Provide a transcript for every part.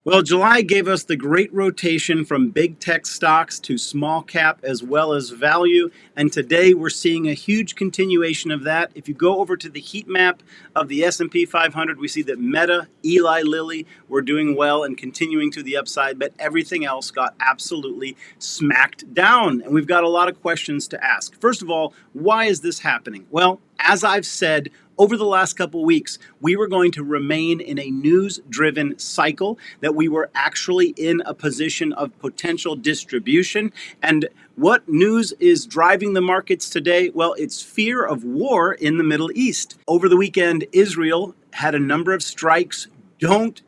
Well, July gave us the great rotation from big tech stocks to small cap as well as value. And today we're seeing a huge continuation of that. If you go over to the heat map of the S&P 500, we see that Meta, Eli Lilly were doing well and continuing to the upside, but everything else got absolutely smacked down. And we've got a lot of questions to ask. First of all, why is this happening? Well, as I've said, over the last couple weeks, we were going to remain in a news-driven cycle, that we were actually in a position of potential distribution. And what news is driving the markets today? Well, it's fear of war in the Middle East. Over the weekend, Israel had a number of strikes. Don't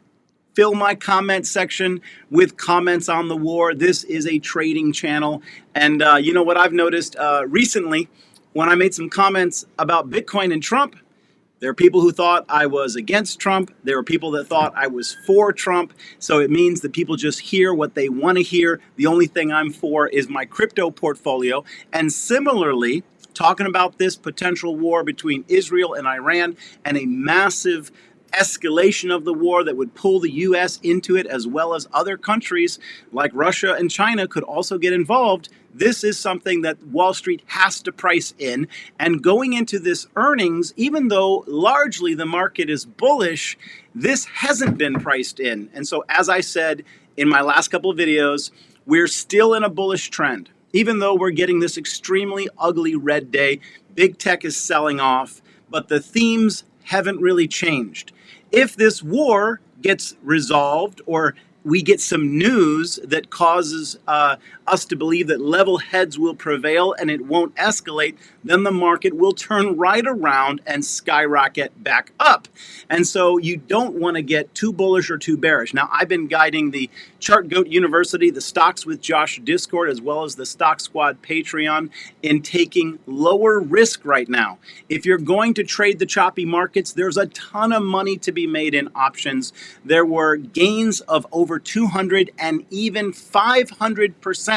fill my comment section with comments on the war. This is a trading channel. And you know what I've noticed recently, when I made some comments about Bitcoin and Trump, there are people who thought I was against Trump. There are people that thought I was for Trump. So it means that people just hear what they want to hear. The only thing I'm for is my crypto portfolio. And similarly, talking about this potential war between Israel and Iran and a massive escalation of the war that would pull the U.S. into it, as well as other countries like Russia and China could also get involved. This is something that Wall Street has to price in. And going into this earnings, even though largely the market is bullish, this hasn't been priced in. And so, as I said in my last couple of videos, we're still in a bullish trend. Even though we're getting this extremely ugly red day, big tech is selling off, but the themes haven't really changed. If this war gets resolved, or we get some news that causes us to believe that level heads will prevail and it won't escalate, then the market will turn right around and skyrocket back up. And so you don't want to get too bullish or too bearish. Now, I've been guiding the Chart Goat University, the Stocks with Josh Discord, as well as the Stock Squad Patreon, in taking lower risk right now. If you're going to trade the choppy markets, there's a ton of money to be made in options. There were gains of over 200 and even 500%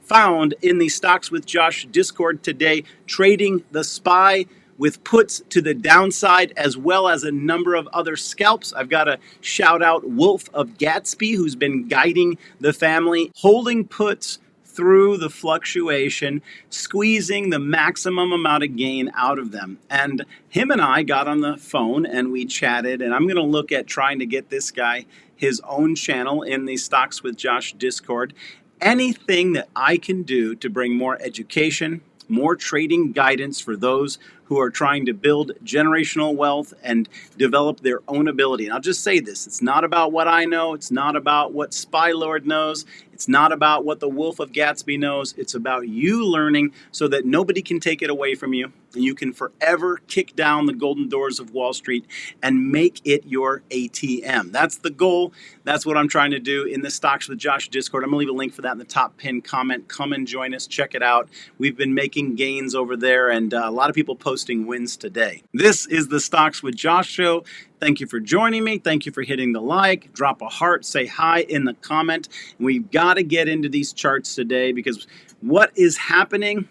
found in the Stocks with Josh Discord today, trading the SPY with puts to the downside, as well as a number of other scalps. I've got to shout out Wolf of Gatsby, who's been guiding the family, holding puts through the fluctuation, squeezing the maximum amount of gain out of them. And him and I got on the phone and we chatted, and I'm going to look at trying to get this guy his own channel in the Stocks with Josh Discord. Anything that I can do to bring more education, more trading guidance for those who are trying to build generational wealth and develop their own ability. And I'll just say this, it's not about what I know, it's not about what Spy Lord knows, it's not about what the Wolf of Gatsby knows, it's about you learning so that nobody can take it away from you, and you can forever kick down the golden doors of Wall Street and make it your ATM. That's the goal. That's what I'm trying to do in the Stocks with Josh Discord. I'm going to leave a link for that in the top pinned comment. Come and join us. Check it out. We've been making gains over there, and a lot of people posting wins today. This is the Stocks with Josh show. Thank you for joining me. Thank you for hitting the like. Drop a heart. Say hi in the comment. We've got to get into these charts today, because what is happening?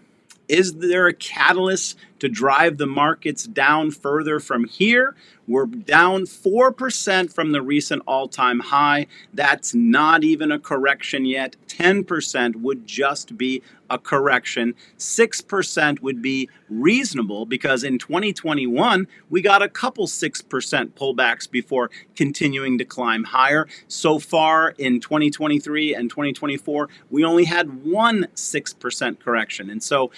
Is there a catalyst to drive the markets down further from here? We're down 4% from the recent all-time high. That's not even a correction yet. 10% would just be a correction. 6% would be reasonable, because in 2021, we got a couple 6% pullbacks before continuing to climb higher. So far in 2023 and 2024, we only had one 6% correction. And so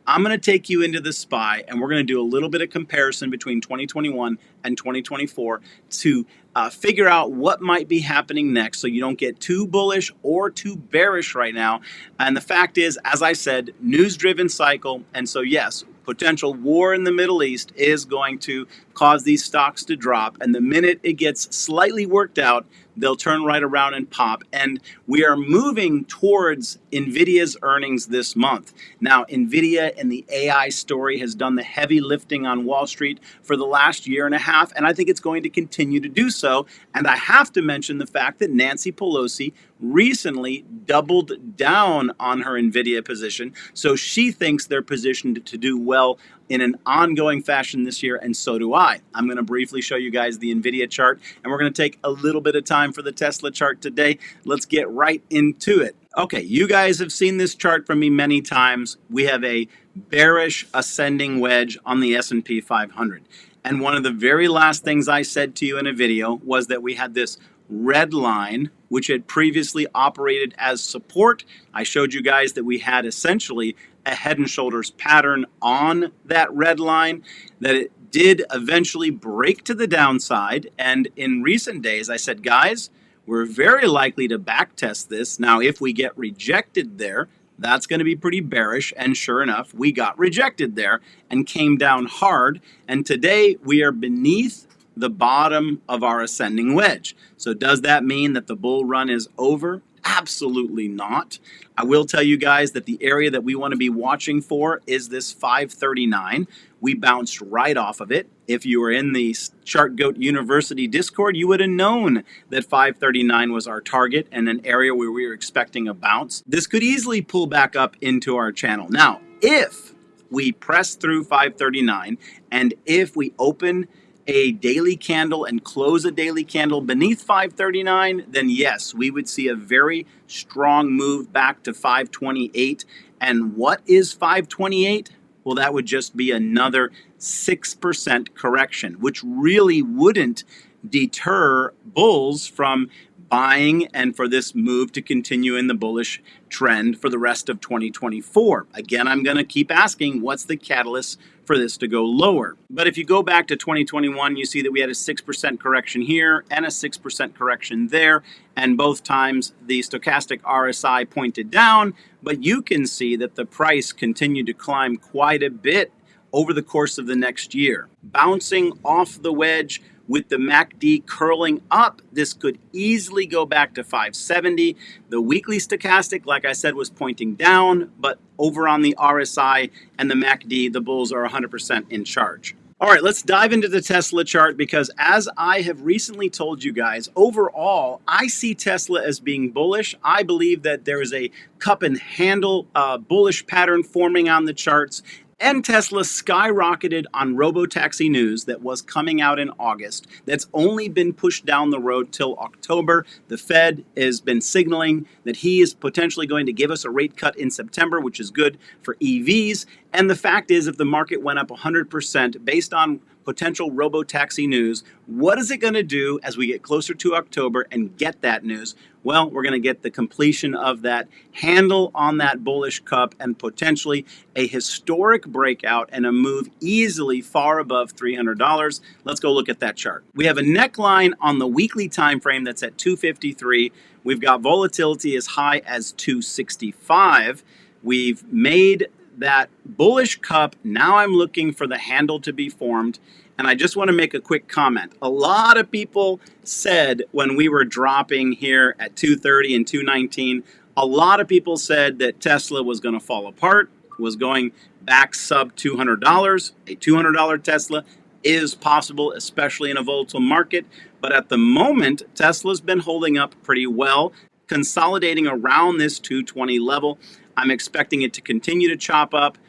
I'm going to take you into the SPY, and we're going to do a little bit of comparison between 2021 and 2024 to figure out what might be happening next, so you don't get too bullish or too bearish right now. And the fact is, as I said, news-driven cycle. And so yes, potential war in the Middle East is going to cause these stocks to drop. And the minute it gets slightly worked out, they'll turn right around and pop. And we are moving towards Nvidia's earnings this month. Now, Nvidia and the AI story has done the heavy lifting on Wall Street for the last year and a half, and I think it's going to continue to do so. And I have to mention the fact that Nancy Pelosi recently doubled down on her Nvidia position, so she thinks they're positioned to do well in an ongoing fashion this year, and so do I. I'm going to briefly show you guys the Nvidia chart, and we're going to take a little bit of time for the Tesla chart today. Let's get right into it. Okay, you guys have seen this chart from me many times. We have a bearish ascending wedge on the S&P 500. And one of the very last things I said to you in a video was that we had this red line, which had previously operated as support. I showed you guys that we had essentially a head and shoulders pattern on that red line, that it did eventually break to the downside. And in recent days, I said, guys, we're very likely to backtest this. Now, if we get rejected there, that's going to be pretty bearish, and sure enough, we got rejected there and came down hard, and today we are beneath the bottom of our ascending wedge. So does that mean that the bull run is over? Absolutely not. I will tell you guys that the area that we want to be watching for is this 539. We bounced right off of it. If you were in the ChartGoat University Discord, you would have known that 539 was our target and an area where we were expecting a bounce. This could easily pull back up into our channel. Now, if we press through 539 and if we open a daily candle and close a daily candle beneath 539, then yes, we would see a very strong move back to 528. And what is 528? Well, that would just be another 6% correction, which really wouldn't deter bulls from buying and for this move to continue in the bullish trend for the rest of 2024. Again, I'm going to keep asking, what's the catalyst for this to go lower? But if you go back to 2021, you see that we had a 6% correction here and a 6% correction there, and both times the stochastic RSI pointed down, but you can see that the price continued to climb quite a bit over the course of the next year. Bouncing off the wedge with the MACD curling up, this could easily go back to 570. The weekly stochastic, like I said, was pointing down, but over on the RSI and the MACD, the bulls are 100% in charge. All right, let's dive into the Tesla chart, because as I have recently told you guys, overall, I see Tesla as being bullish. I believe that there is a cup and handle bullish pattern forming on the charts. And Tesla skyrocketed on robotaxi news that was coming out in August. That's only been pushed down the road till October. The Fed has been signaling that he is potentially going to give us a rate cut in September, which is good for EVs. And the fact is, if the market went up 100% based on potential robotaxi news, what is it going to do as we get closer to October and get that news? Well, we're going to get the completion of that handle on that bullish cup and potentially a historic breakout and a move easily far above $300. Let's go look at that chart. We have a neckline on the weekly time frame that's at 253. We've got volatility as high as 265. We've made that bullish cup. Now I'm looking for the handle to be formed. And I just want to make a quick comment. A lot of people said when we were dropping here at 230 and 219, a lot of people said that Tesla was going to fall apart, was going back sub $200. A $200 Tesla is possible, especially in a volatile market. But at the moment, Tesla's been holding up pretty well, consolidating around this 220 level. I'm expecting it to continue to chop up.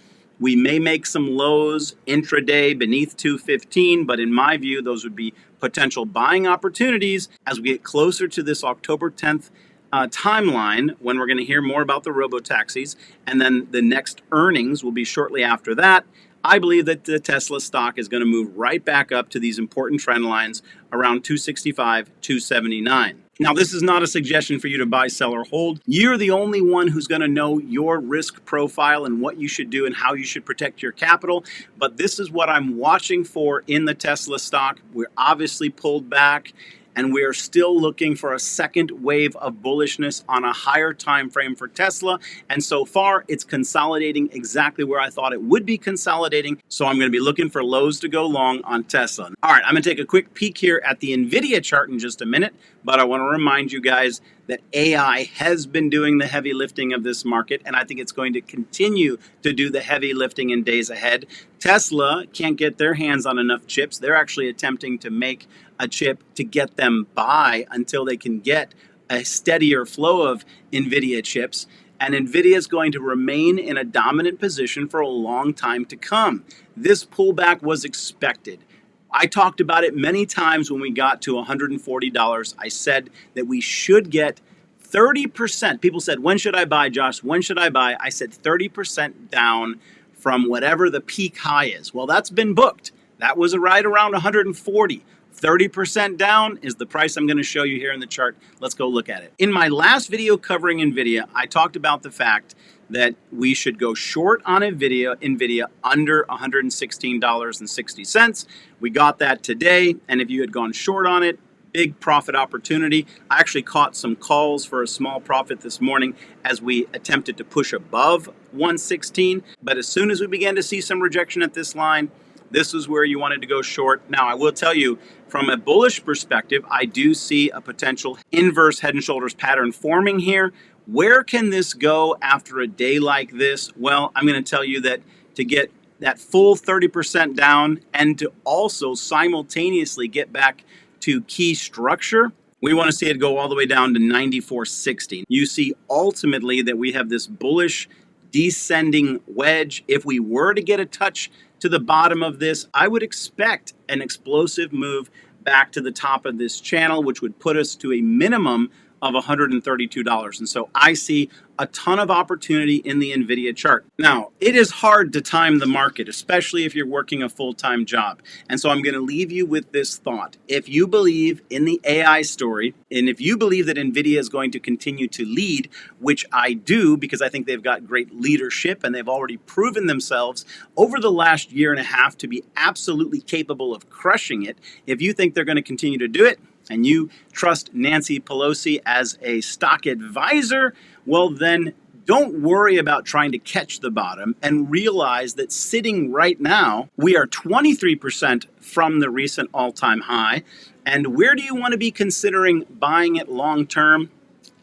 We may make some lows intraday beneath 215, but in my view, those would be potential buying opportunities as we get closer to this October 10th timeline, when we're going to hear more about the robotaxis, and then the next earnings will be shortly after that. I believe that the Tesla stock is going to move right back up to these important trend lines around 265, 279. Now, this is not a suggestion for you to buy, sell, or hold. You're the only one who's going to know your risk profile and what you should do and how you should protect your capital. But this is what I'm watching for in the Tesla stock. We're obviously pulled back, and we are still looking for a second wave of bullishness on a higher time frame for Tesla. And so far, it's consolidating exactly where I thought it would be consolidating. So I'm going to be looking for lows to go long on Tesla. All right, I'm going to take a quick peek here at the Nvidia chart in just a minute, but I want to remind you guys that AI has been doing the heavy lifting of this market, and I think it's going to continue to do the heavy lifting in days ahead. Tesla can't get their hands on enough chips. They're actually attempting to make a chip to get them by until they can get a steadier flow of Nvidia chips. and Nvidia is going to remain in a dominant position for a long time to come. This pullback was expected. I talked about it many times when we got to $140. I said that we should get 30%. People said, when should I buy, Josh? When should I buy? I said 30% down from whatever the peak high is. Well, that's been booked. That was right around 140. 30% down is the price I'm going to show you here in the chart. Let's go look at it. In my last video covering Nvidia, I talked about the fact that we should go short on Nvidia under $116.60. We got that today, and if you had gone short on it, big profit opportunity. I actually caught some calls for a small profit this morning as we attempted to push above 116, but as soon as we began to see some rejection at this line, this is where you wanted to go short. Now, I will tell you, from a bullish perspective, I do see a potential inverse head and shoulders pattern forming here. Where can this go after a day like this? Well, I'm going to tell you that to get that full 30% down and to also simultaneously get back to key structure, we want to see it go all the way down to 94.60. You see ultimately that we have this bullish descending wedge. If we were to get a touch to the bottom of this, I would expect an explosive move back to the top of this channel, which would put us to a minimum of $132. And so I see a ton of opportunity in the Nvidia chart. Now, it is hard to time the market, especially if you're working a full-time job. And so I'm going to leave you with this thought. If you believe in the AI story, and if you believe that Nvidia is going to continue to lead, which I do because I think they've got great leadership and they've already proven themselves over the last year and a half to be absolutely capable of crushing it, if you think they're going to continue to do it, and you trust Nancy Pelosi as a stock advisor, well then don't worry about trying to catch the bottom and realize that sitting right now, we are 23% from the recent all-time high. And where do you want to be considering buying it long term?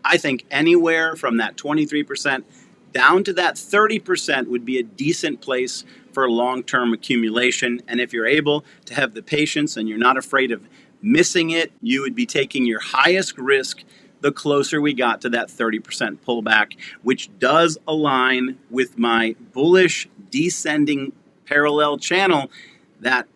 I think anywhere from that 23% down to that 30% would be a decent place for long-term accumulation. And if you're able to have the patience and you're not afraid of missing it, you would be taking your highest risk the closer we got to that 30% pullback, which does align with my bullish descending parallel channel. That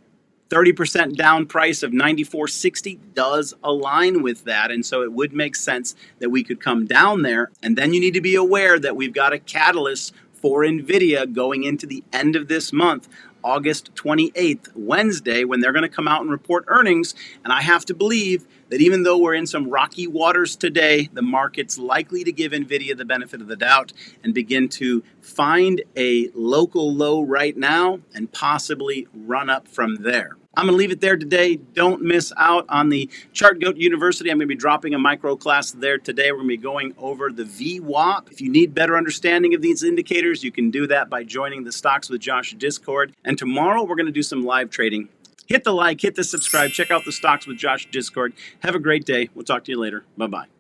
30% down price of 94.60 does align with that, and so it would make sense that we could come down there. And then you need to be aware that we've got a catalyst for Nvidia going into the end of this month, August 28th, Wednesday, when they're going to come out and report earnings. And I have to believe that even though we're in some rocky waters today, the market's likely to give Nvidia the benefit of the doubt and begin to find a local low right now and possibly run up from there. I'm going to leave it there today. Don't miss out on the ChartGoat University. I'm going to be dropping a micro class there today. We're going to be going over the VWAP. If you need better understanding of these indicators, you can do that by joining the Stocks with Josh Discord. And tomorrow we're going to do some live trading. Hit the like, hit the subscribe, check out the Stocks with Josh Discord. Have a great day. We'll talk to you later. Bye-bye.